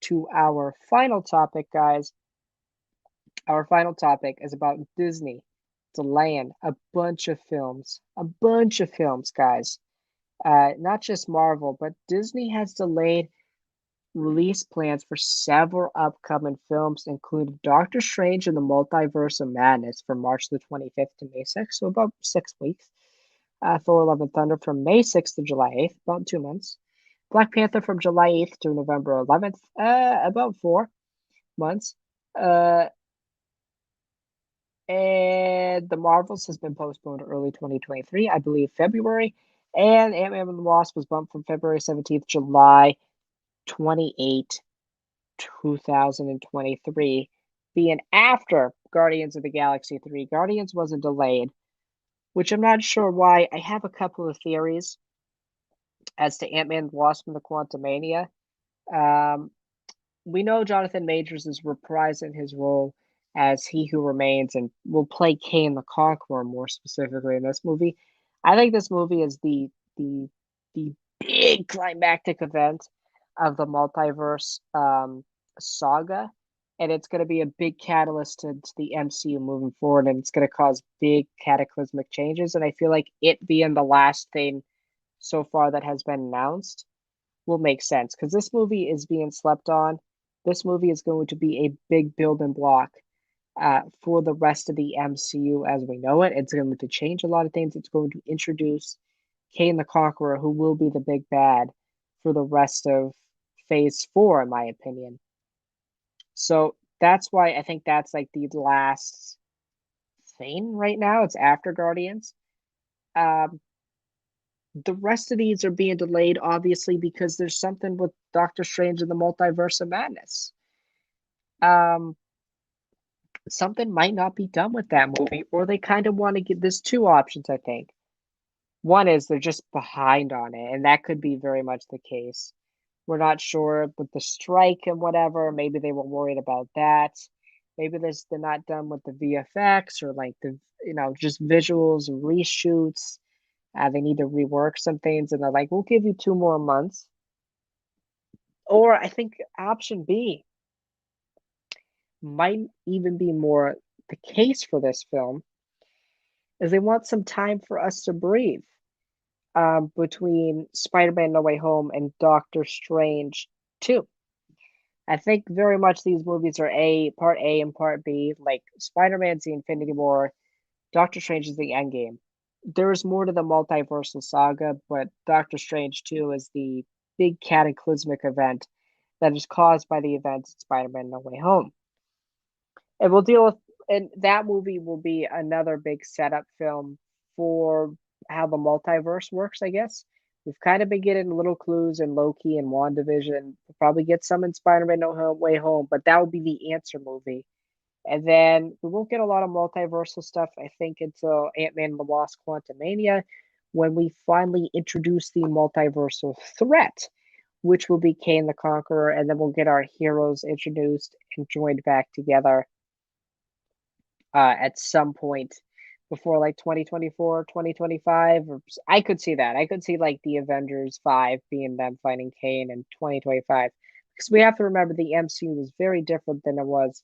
to our final topic, guys. Our final topic is about Disney delaying a bunch of films, guys. Not just Marvel, but Disney has delayed release plans for several upcoming films, including Doctor Strange and the Multiverse of Madness from March the 25th to May 6th, so about 6 weeks. Thor Love and Thunder from May 6th to July 8th, about 2 months. Black Panther from July 8th to November 11th, about 4 months. Uh, and The Marvels has been postponed to early 2023, I believe February. And Ant-Man and the Wasp was bumped from February 17th, July 28th, 2023, being after Guardians of the Galaxy 3. Guardians wasn't delayed, which I'm not sure why. I have a couple of theories as to Ant-Man, the Wasp, and the Quantumania. Um, we know Jonathan Majors is reprising his role as He Who Remains and will play Kane the Conqueror more specifically in this movie. I think this movie is the the big climactic event of the multiverse saga, and it's going to be a big catalyst to the MCU moving forward, and it's going to cause big cataclysmic changes. And I feel like it being the last thing so far that has been announced will make sense because this movie is being slept on. This movie is going to be a big building block for the rest of the MCU as we know it. It's going to change a lot of things. It's going to introduce Kane the Conqueror, who will be the big bad for the rest of Phase 4, in my opinion. So that's why I think that's like the last thing right now. It's after Guardians. Um, the rest of these are being delayed, obviously, because there's something with Doctor Strange and the Multiverse of Madness. Um, something might not be done with that movie, or they kind of want to get there's two options, I think. One is they're just behind on it, and that could be very much the case. We're not sure with the strike and whatever. Maybe they were worried about that. Maybe they're not done with the VFX or like the just visuals, reshoots. They need to rework some things, and they're like, "We'll give you 2 more months." Or I think option B might even be more the case for this film, is they want some time for us to breathe between Spider-Man No Way Home and Doctor Strange 2. I think very much these movies are part A and part B. Like Spider-Man's the Infinity War, Doctor Strange is the Endgame. There is more to the multiversal saga, but Doctor Strange 2 is the big cataclysmic event that is caused by the events in Spider-Man No Way Home. And we'll deal with and that movie will be another big setup film for how the multiverse works, I guess. We've kind of been getting little clues in Loki and WandaVision. We'll probably get some in Spider-Man No Way Home, but that will be the answer movie. And then we won't get a lot of multiversal stuff, I think, until Ant-Man and the Wasp Quantumania, when we finally introduce the multiversal threat, which will be Kane the Conqueror, and then we'll get our heroes introduced and joined back together at some point before like 2024, 2025. Or I could see that. I could see like the Avengers 5 being them fighting Kane in 2025. Because we have to remember the MCU was very different than it was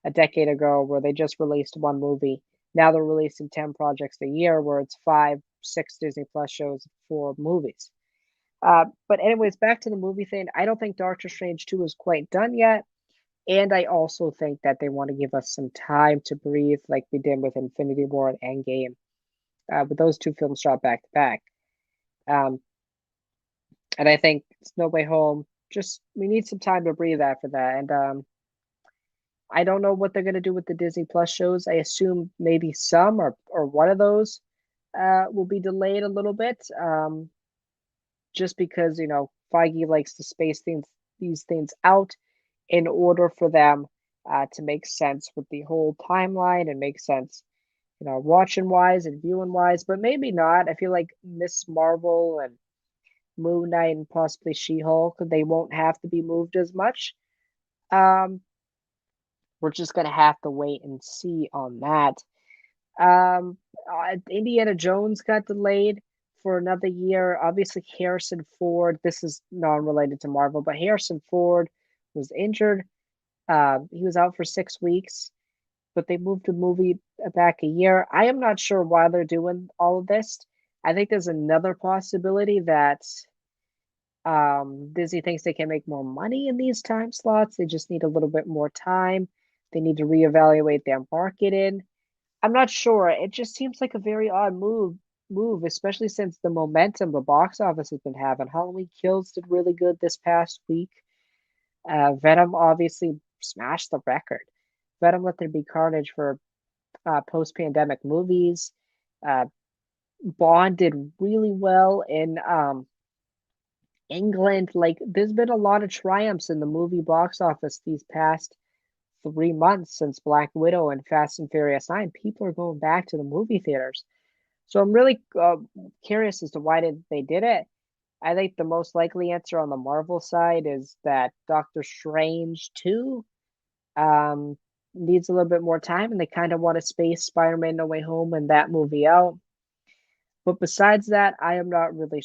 a decade ago, where they just released one movie. Now they're releasing 10 projects a year, where it's 5, 6 Disney Plus shows, 4 movies. But anyways, back to the movie thing. I don't think Doctor Strange 2 is quite done yet. And I also think that they want to give us some time to breathe, like we did with Infinity War and Endgame. But those two films shot back to back. Um, and I think No Way Home, just we need some time to breathe after that. And I don't know what they're going to do with the Disney Plus shows. I assume maybe some or one of those will be delayed a little bit, just because Feige likes to space these things out in order for them to make sense with the whole timeline and make sense, watching wise and viewing wise, but maybe not. I feel like Miss Marvel and Moon Knight and possibly She-Hulk, they won't have to be moved as much. Um, we're just gonna have to wait and see on that. Indiana Jones got delayed for another year. Obviously, Harrison Ford. This is non-related to Marvel, but Harrison Ford was injured. He was out for 6 weeks, but they moved the movie back a year. I am not sure why they're doing all of this. I think there's another possibility that Disney thinks they can make more money in these time slots. They just need a little bit more time. They need to reevaluate their marketing. I'm not sure. It just seems like a very odd move, especially since the momentum the box office has been having. Halloween Kills did really good this past week. Venom obviously smashed the record. Venom Let There Be Carnage for post-pandemic movies. Uh, Bond did really well in England. Like, there's been a lot of triumphs in the movie box office these past 3 months since Black Widow and Fast and Furious 9. People are going back to the movie theaters. So I'm really curious as to why they did it. I think the most likely answer on the Marvel side is that Doctor Strange 2 um, needs a little bit more time, and they kind of want to space Spider-Man No Way Home and that movie out. But besides that, I am not really